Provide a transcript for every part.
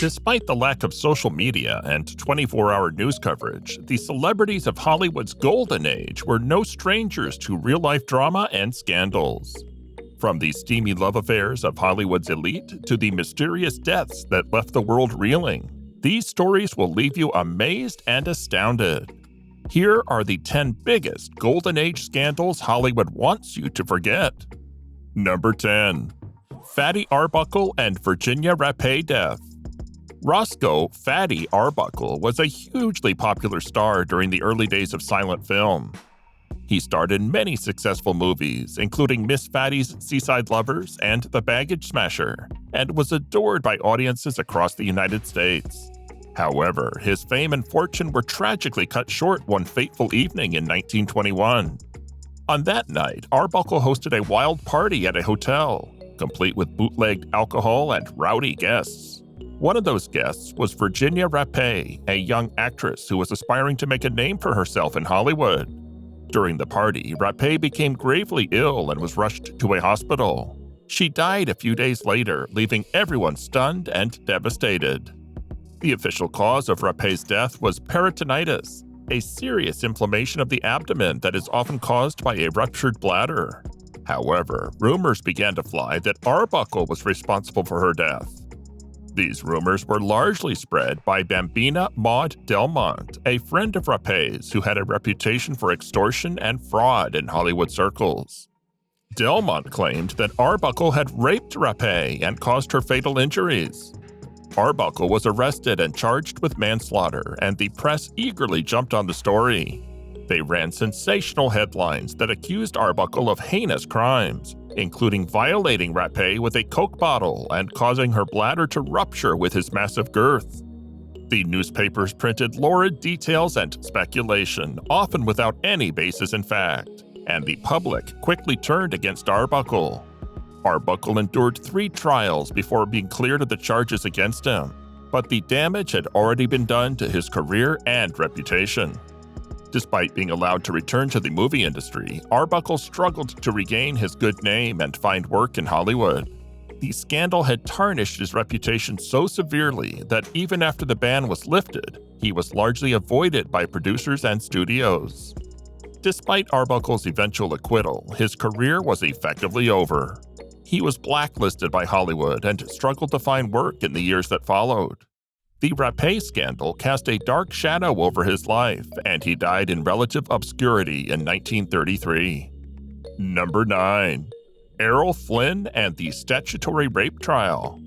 Despite the lack of social media and 24-hour news coverage, the celebrities of Hollywood's golden age were no strangers to real-life drama and scandals. From the steamy love affairs of Hollywood's elite to the mysterious deaths that left the world reeling, these stories will leave you amazed and astounded. Here are the 10 biggest golden age scandals Hollywood wants you to forget. Number 10. Fatty Arbuckle and Virginia Rappe death. Roscoe "Fatty" Arbuckle was a hugely popular star during the early days of silent film. He starred in many successful movies, including Miss Fatty's Seaside Lovers and The Baggage Smasher, and was adored by audiences across the United States. However, his fame and fortune were tragically cut short one fateful evening in 1921. On that night, Arbuckle hosted a wild party at a hotel, complete with bootlegged alcohol and rowdy guests. One of those guests was Virginia Rappe, a young actress who was aspiring to make a name for herself in Hollywood. During the party, Rappe became gravely ill and was rushed to a hospital. She died a few days later, leaving everyone stunned and devastated. The official cause of Rappe's death was peritonitis, a serious inflammation of the abdomen that is often caused by a ruptured bladder. However, rumors began to fly that Arbuckle was responsible for her death. These rumors were largely spread by Bambina Maud Delmont, a friend of Rappe's who had a reputation for extortion and fraud in Hollywood circles. Delmont claimed that Arbuckle had raped Rappe and caused her fatal injuries. Arbuckle was arrested and charged with manslaughter, and the press eagerly jumped on the story. They ran sensational headlines that accused Arbuckle of heinous crimes, including violating Rappe with a Coke bottle and causing her bladder to rupture with his massive girth. The newspapers printed lurid details and speculation, often without any basis in fact, and the public quickly turned against Arbuckle. Arbuckle endured 3 trials before being cleared of the charges against him, but the damage had already been done to his career and reputation. Despite being allowed to return to the movie industry, Arbuckle struggled to regain his good name and find work in Hollywood. The scandal had tarnished his reputation so severely that even after the ban was lifted, he was largely avoided by producers and studios. Despite Arbuckle's eventual acquittal, his career was effectively over. He was blacklisted by Hollywood and struggled to find work in the years that followed. The Rappe scandal cast a dark shadow over his life, and he died in relative obscurity in 1933. Number 9. Errol Flynn and the Statutory Rape Trial.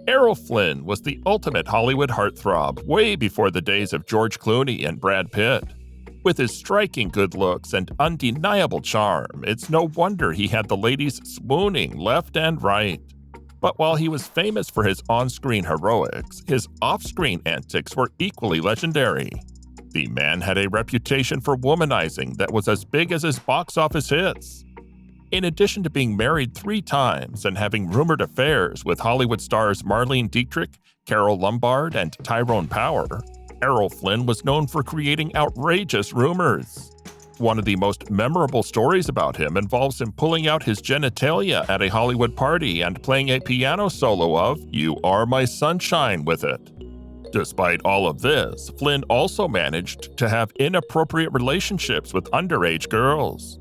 Errol Flynn was the ultimate Hollywood heartthrob way before the days of George Clooney and Brad Pitt. With his striking good looks and undeniable charm, it's no wonder he had the ladies swooning left and right. But while he was famous for his on-screen heroics, his off-screen antics were equally legendary. The man had a reputation for womanizing that was as big as his box office hits. In addition to being married 3 times and having rumored affairs with Hollywood stars Marlene Dietrich, Carole Lombard, and Tyrone Power, Errol Flynn was known for creating outrageous rumors. One of the most memorable stories about him involves him pulling out his genitalia at a Hollywood party and playing a piano solo of "You Are My Sunshine" with it. Despite all of this, Flynn also managed to have inappropriate relationships with underage girls.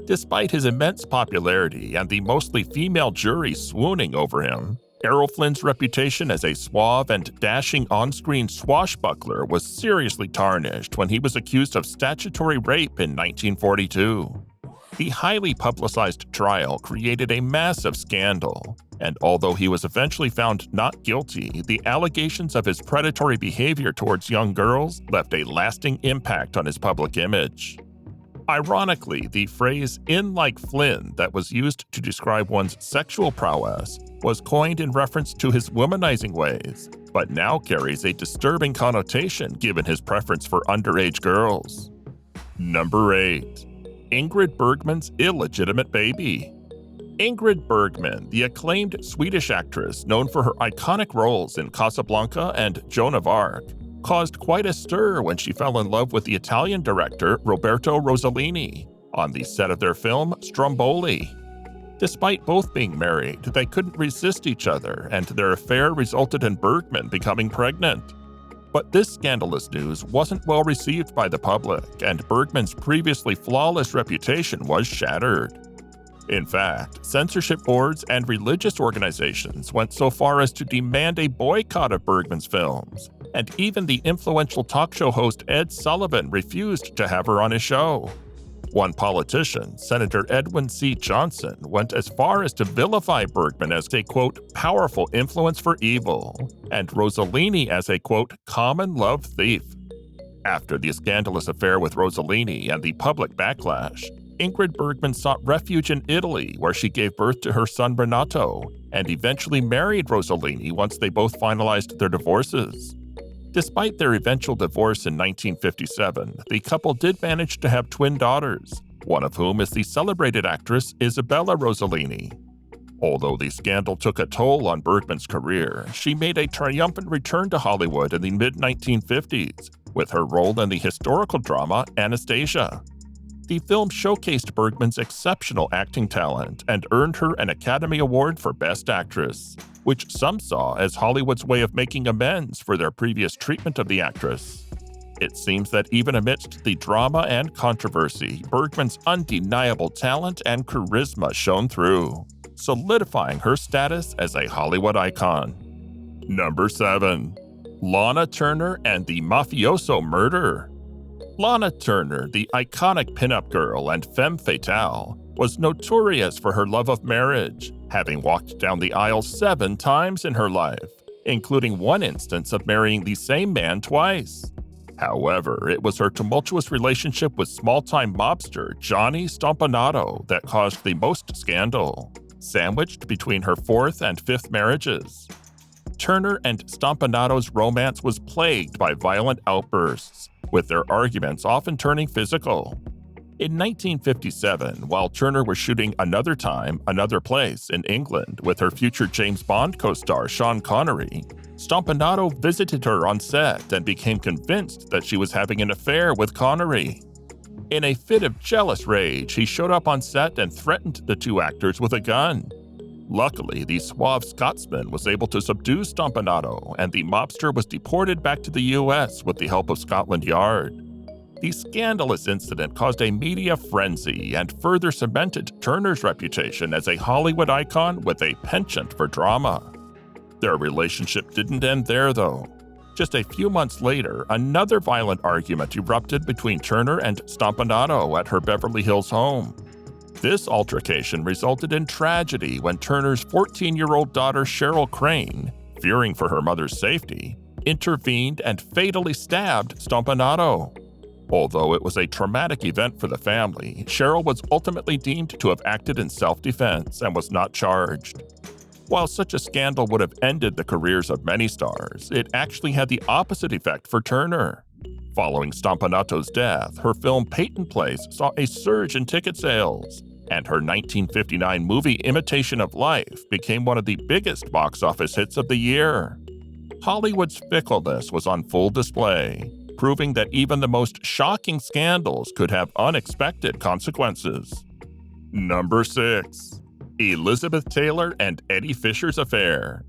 Despite his immense popularity and the mostly female jury swooning over him, Errol Flynn's reputation as a suave and dashing on-screen swashbuckler was seriously tarnished when he was accused of statutory rape in 1942. The highly publicized trial created a massive scandal, and although he was eventually found not guilty, the allegations of his predatory behavior towards young girls left a lasting impact on his public image. Ironically, the phrase "in like Flynn" that was used to describe one's sexual prowess was coined in reference to his womanizing ways, but now carries a disturbing connotation given his preference for underage girls. Number 8. Ingrid Bergman's illegitimate baby. Ingrid Bergman, the acclaimed Swedish actress known for her iconic roles in Casablanca and Joan of Arc, caused quite a stir when she fell in love with the Italian director Roberto Rossellini on the set of their film Stromboli. Despite both being married, they couldn't resist each other, and their affair resulted in Bergman becoming pregnant. But this scandalous news wasn't well received by the public, and Bergman's previously flawless reputation was shattered. In fact, censorship boards and religious organizations went so far as to demand a boycott of Bergman's films, and even the influential talk show host Ed Sullivan refused to have her on his show. One politician, Senator Edwin C. Johnson, went as far as to vilify Bergman as a, quote, powerful influence for evil, and Rossellini as a, quote, common love thief. After the scandalous affair with Rossellini and the public backlash, Ingrid Bergman sought refuge in Italy, where she gave birth to her son Renato, and eventually married Rossellini once they both finalized their divorces. Despite their eventual divorce in 1957, the couple did manage to have twin daughters, one of whom is the celebrated actress Isabella Rossellini. Although the scandal took a toll on Bergman's career, she made a triumphant return to Hollywood in the mid-1950s, with her role in the historical drama Anastasia. The film showcased Bergman's exceptional acting talent and earned her an Academy Award for Best Actress, which some saw as Hollywood's way of making amends for their previous treatment of the actress. It seems that even amidst the drama and controversy, Bergman's undeniable talent and charisma shone through, solidifying her status as a Hollywood icon. Number 7. Lana Turner and the Mafioso Murder. Lana Turner, the iconic pinup girl and femme fatale, was notorious for her love of marriage, having walked down the aisle 7 times in her life, including one instance of marrying the same man twice. However, it was her tumultuous relationship with small-time mobster Johnny Stompanato that caused the most scandal, sandwiched between her 4th and 5th marriages. Turner and Stompanato's romance was plagued by violent outbursts, with their arguments often turning physical. In 1957, while Turner was shooting Another Time, Another Place in England with her future James Bond co-star Sean Connery, Stompanato visited her on set and became convinced that she was having an affair with Connery. In a fit of jealous rage, he showed up on set and threatened the two actors with a gun. Luckily, the suave Scotsman was able to subdue Stompanato, and the mobster was deported back to the US with the help of Scotland Yard. The scandalous incident caused a media frenzy and further cemented Turner's reputation as a Hollywood icon with a penchant for drama. Their relationship didn't end there, though. Just a few months later, another violent argument erupted between Turner and Stompanato at her Beverly Hills home. This altercation resulted in tragedy when Turner's 14-year-old daughter Cheryl Crane, fearing for her mother's safety, intervened and fatally stabbed Stompanato. Although it was a traumatic event for the family, Cheryl was ultimately deemed to have acted in self-defense and was not charged. While such a scandal would have ended the careers of many stars, it actually had the opposite effect for Turner. Following Stompanato's death, her film Peyton Place saw a surge in ticket sales, and her 1959 movie Imitation of Life became one of the biggest box office hits of the year. Hollywood's fickleness was on full display, proving that even the most shocking scandals could have unexpected consequences. Number 6. Elizabeth Taylor and Eddie Fisher's affair.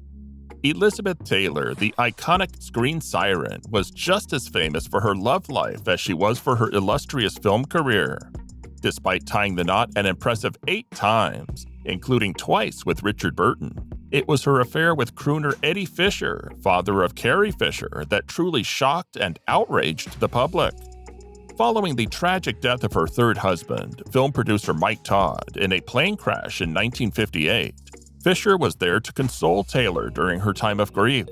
Elizabeth Taylor, the iconic screen siren, was just as famous for her love life as she was for her illustrious film career. Despite tying the knot an impressive 8 times, including twice with Richard Burton, it was her affair with crooner Eddie Fisher, father of Carrie Fisher, that truly shocked and outraged the public. Following the tragic death of her 3rd husband, film producer Mike Todd, in a plane crash in 1958, Fisher was there to console Taylor during her time of grief.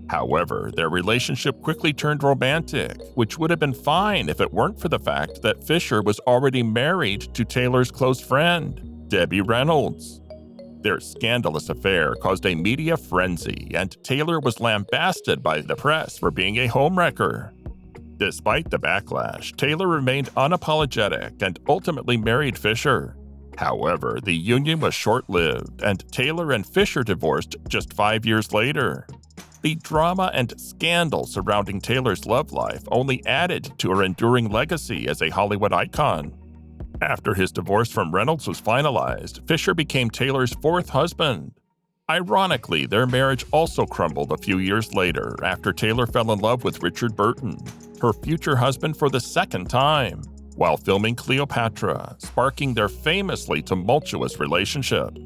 However, their relationship quickly turned romantic, which would have been fine if it weren't for the fact that Fisher was already married to Taylor's close friend, Debbie Reynolds. Their scandalous affair caused a media frenzy, and Taylor was lambasted by the press for being a homewrecker. Despite the backlash, Taylor remained unapologetic and ultimately married Fisher. However, the union was short-lived, and Taylor and Fisher divorced just 5 years later. The drama and scandal surrounding Taylor's love life only added to her enduring legacy as a Hollywood icon. After his divorce from Reynolds was finalized, Fisher became Taylor's fourth husband. Ironically, their marriage also crumbled a few years later after Taylor fell in love with Richard Burton, her future husband for the second time, while filming Cleopatra, sparking their famously tumultuous relationship.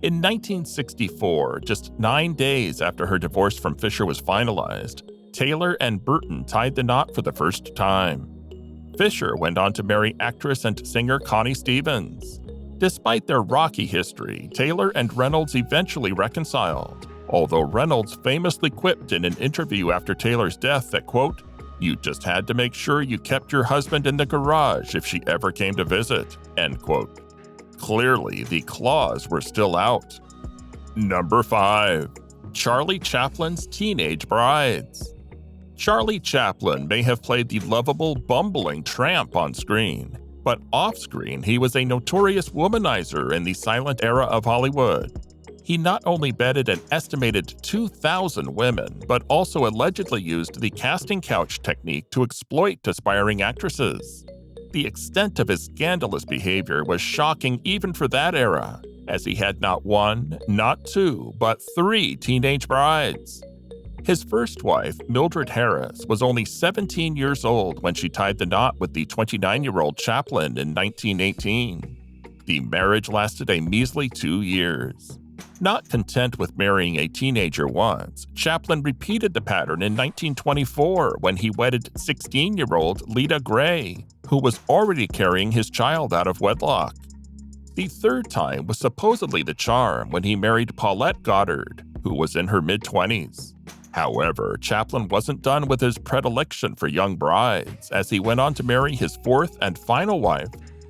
In 1964, just 9 days after her divorce from Fisher was finalized, Taylor and Burton tied the knot for the first time. Fisher went on to marry actress and singer Connie Stevens. Despite their rocky history, Taylor and Reynolds eventually reconciled, although Reynolds famously quipped in an interview after Taylor's death that, quote, "You just had to make sure you kept your husband in the garage if she ever came to visit," end quote. Clearly, the claws were still out. Number 5. Charlie Chaplin's Teenage Brides. Charlie Chaplin may have played the lovable, bumbling tramp on screen, but off-screen he was a notorious womanizer in the silent era of Hollywood. He not only bedded an estimated 2,000 women, but also allegedly used the casting couch technique to exploit aspiring actresses. The extent of his scandalous behavior was shocking even for that era, as he had not one, not two, but 3 teenage brides. His first wife, Mildred Harris, was only 17 years old when she tied the knot with the 29-year-old Chaplin in 1918. The marriage lasted a measly 2 years. Not content with marrying a teenager once, Chaplin repeated the pattern in 1924 when he wedded 16-year-old Leda Gray, who was already carrying his child out of wedlock. The third time was supposedly the charm when he married Paulette Goddard, who was in her mid-20s. However, Chaplin wasn't done with his predilection for young brides, as he went on to marry his fourth and final wife,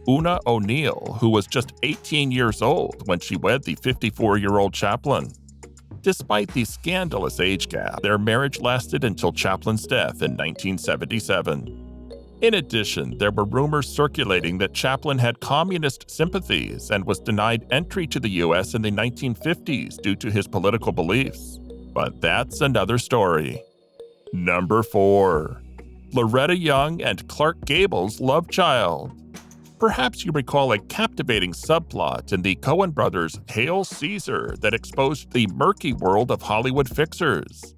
Una O'Neill, who was just 18 years old when she wed the 54-year-old Chaplin. Despite the scandalous age gap, their marriage lasted until Chaplin's death in 1977. In addition, there were rumors circulating that Chaplin had communist sympathies and was denied entry to the U.S. in the 1950s due to his political beliefs. But that's another story. Number 4. Loretta Young and Clark Gable's love child. Perhaps you recall a captivating subplot in the Coen brothers' Hail Caesar that exposed the murky world of Hollywood fixers.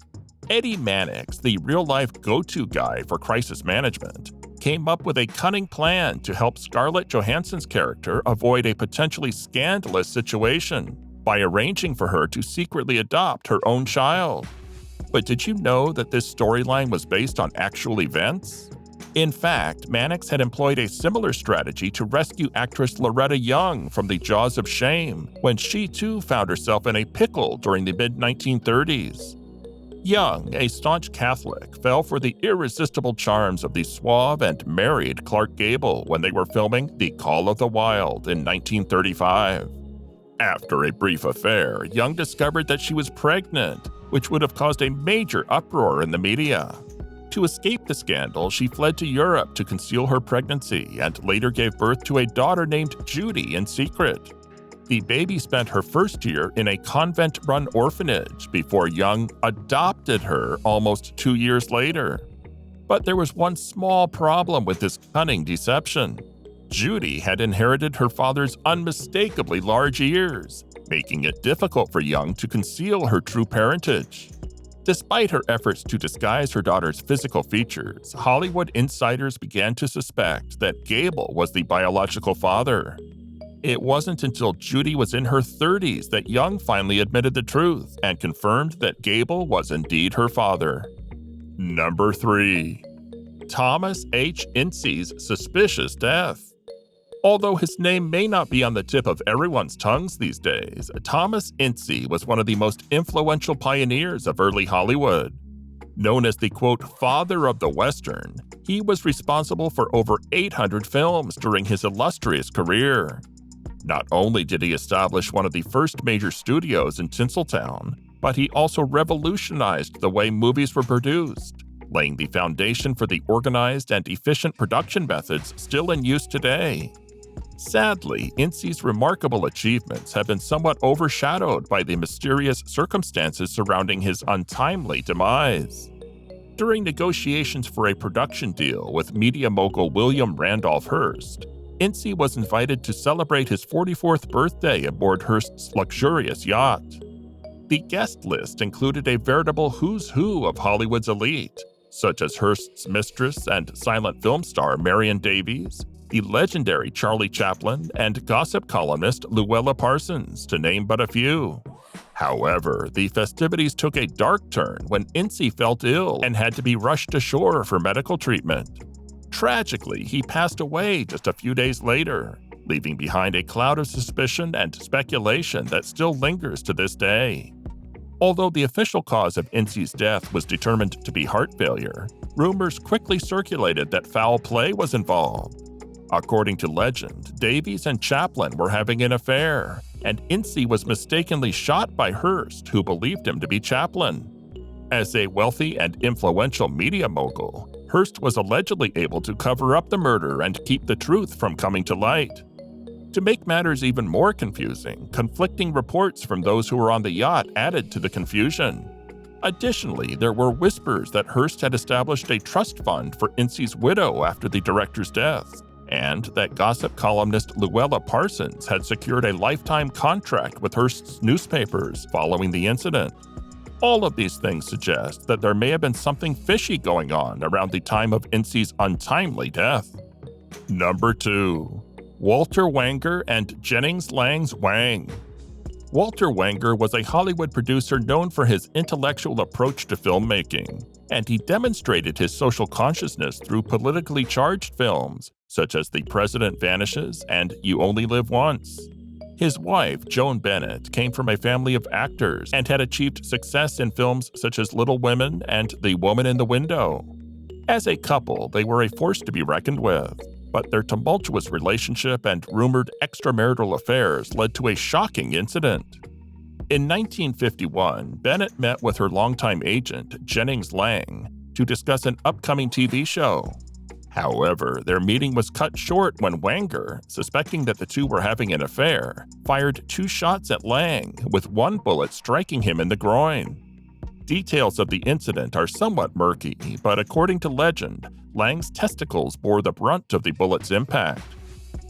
Eddie Mannix, the real-life go-to guy for crisis management, came up with a cunning plan to help Scarlett Johansson's character avoid a potentially scandalous situation by arranging for her to secretly adopt her own child. But did you know that this storyline was based on actual events? In fact, Mannix had employed a similar strategy to rescue actress Loretta Young from the jaws of shame when she too found herself in a pickle during the mid-1930s. Young, a staunch Catholic, fell for the irresistible charms of the suave and married Clark Gable when they were filming The Call of the Wild in 1935. After a brief affair, Young discovered that she was pregnant, which would have caused a major uproar in the media. To escape the scandal, she fled to Europe to conceal her pregnancy and later gave birth to a daughter named Judy in secret. The baby spent her first year in a convent-run orphanage before Young adopted her almost 2 years later. But there was one small problem with this cunning deception. Judy had inherited her father's unmistakably large ears, making it difficult for Young to conceal her true parentage. Despite her efforts to disguise her daughter's physical features, Hollywood insiders began to suspect that Gable was the biological father. It wasn't until Judy was in her 30s that Young finally admitted the truth and confirmed that Gable was indeed her father. Number 3. Thomas H. Ince's suspicious death. Although his name may not be on the tip of everyone's tongues these days, Thomas Ince was one of the most influential pioneers of early Hollywood. Known as the, quote, father of the Western, he was responsible for over 800 films during his illustrious career. Not only did he establish one of the first major studios in Tinseltown, but he also revolutionized the way movies were produced, laying the foundation for the organized and efficient production methods still in use today. Sadly, Ince's remarkable achievements have been somewhat overshadowed by the mysterious circumstances surrounding his untimely demise. During negotiations for a production deal with media mogul William Randolph Hearst, Ince was invited to celebrate his 44th birthday aboard Hearst's luxurious yacht. The guest list included a veritable who's who of Hollywood's elite, such as Hearst's mistress and silent film star Marion Davies, the legendary Charlie Chaplin, and gossip columnist Luella Parsons, to name but a few. However, the festivities took a dark turn when Ince felt ill and had to be rushed ashore for medical treatment. Tragically, he passed away just a few days later, leaving behind a cloud of suspicion and speculation that still lingers to this day. Although the official cause of Ince's death was determined to be heart failure, rumors quickly circulated that foul play was involved. According to legend, Davies and Chaplin were having an affair, and Ince was mistakenly shot by Hearst, who believed him to be Chaplin. As a wealthy and influential media mogul, Hearst was allegedly able to cover up the murder and keep the truth from coming to light. To make matters even more confusing, conflicting reports from those who were on the yacht added to the confusion. Additionally, there were whispers that Hearst had established a trust fund for Ince's widow after the director's death, and that gossip columnist Luella Parsons had secured a lifetime contract with Hearst's newspapers following the incident. All of these things suggest that there may have been something fishy going on around the time of Ince's untimely death. Number 2. Walter Wanger and Jennings Lang's Wang. Walter Wanger was a Hollywood producer known for his intellectual approach to filmmaking, and he demonstrated his social consciousness through politically charged films such as The President Vanishes and You Only Live Once. His wife, Joan Bennett, came from a family of actors and had achieved success in films such as Little Women and The Woman in the Window. As a couple, they were a force to be reckoned with, but their tumultuous relationship and rumored extramarital affairs led to a shocking incident. In 1951, Bennett met with her longtime agent, Jennings Lang, to discuss an upcoming TV show. However, their meeting was cut short when Wanger, suspecting that the two were having an affair, fired 2 shots at Lang, with one bullet striking him in the groin. Details of the incident are somewhat murky, but according to legend, Lang's testicles bore the brunt of the bullet's impact.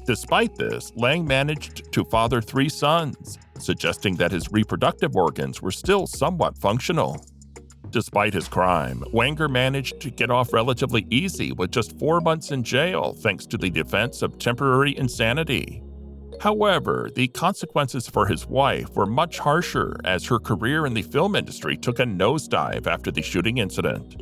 Despite this, Lang managed to father 3 sons, suggesting that his reproductive organs were still somewhat functional. Despite his crime, Wanger managed to get off relatively easy with just 4 months in jail thanks to the defense of temporary insanity. However, the consequences for his wife were much harsher as her career in the film industry took a nosedive after the shooting incident.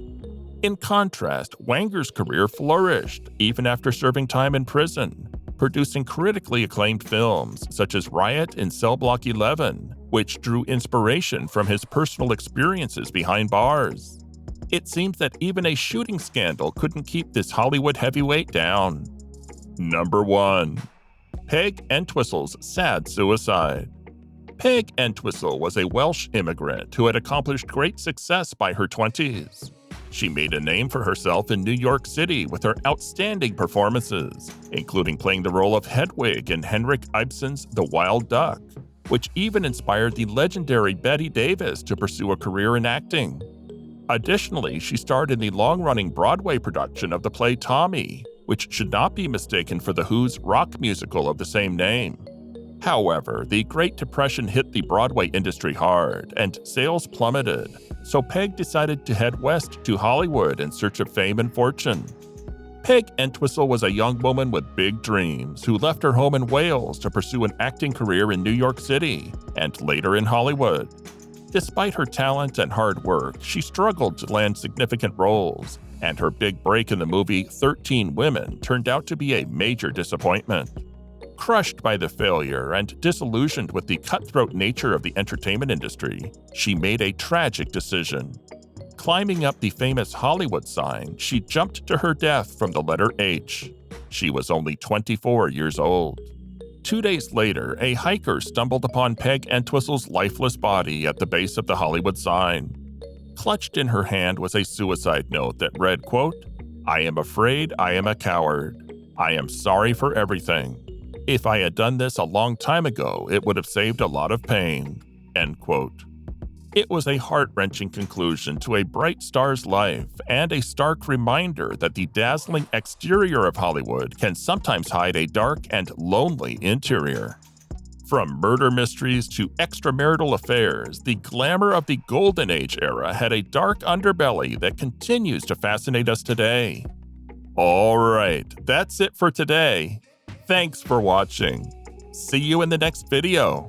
In contrast, Wanger's career flourished even after serving time in prison, producing critically acclaimed films such as Riot in Cell Block 11, which drew inspiration from his personal experiences behind bars. It seems that even a shooting scandal couldn't keep this Hollywood heavyweight down. Number 1. Peg Entwistle's sad suicide. Peg Entwistle was a Welsh immigrant who had accomplished great success by her 20s. She made a name for herself in New York City with her outstanding performances, including playing the role of Hedwig in Henrik Ibsen's The Wild Duck, which even inspired the legendary Bette Davis to pursue a career in acting. Additionally, she starred in the long-running Broadway production of the play Tommy, which should not be mistaken for The Who's rock musical of the same name. However, the Great Depression hit the Broadway industry hard, and sales plummeted, so Peg decided to head west to Hollywood in search of fame and fortune. Peg Entwistle was a young woman with big dreams who left her home in Wales to pursue an acting career in New York City, and later in Hollywood. Despite her talent and hard work, she struggled to land significant roles, and her big break in the movie 13 Women turned out to be a major disappointment. Crushed by the failure and disillusioned with the cutthroat nature of the entertainment industry, she made a tragic decision. Climbing up the famous Hollywood sign, she jumped to her death from the letter H. She was only 24 years old. 2 days later, a hiker stumbled upon Peg Entwistle's lifeless body at the base of the Hollywood sign. Clutched in her hand was a suicide note that read, quote, "I am afraid I am a coward. I am sorry for everything. If I had done this a long time ago, it would have saved a lot of pain." End quote. It was a heart-wrenching conclusion to a bright star's life and a stark reminder that the dazzling exterior of Hollywood can sometimes hide a dark and lonely interior. From murder mysteries to extramarital affairs, the glamour of the Golden Age era had a dark underbelly that continues to fascinate us today. Alright, that's it for today. Thanks for watching. See you in the next video.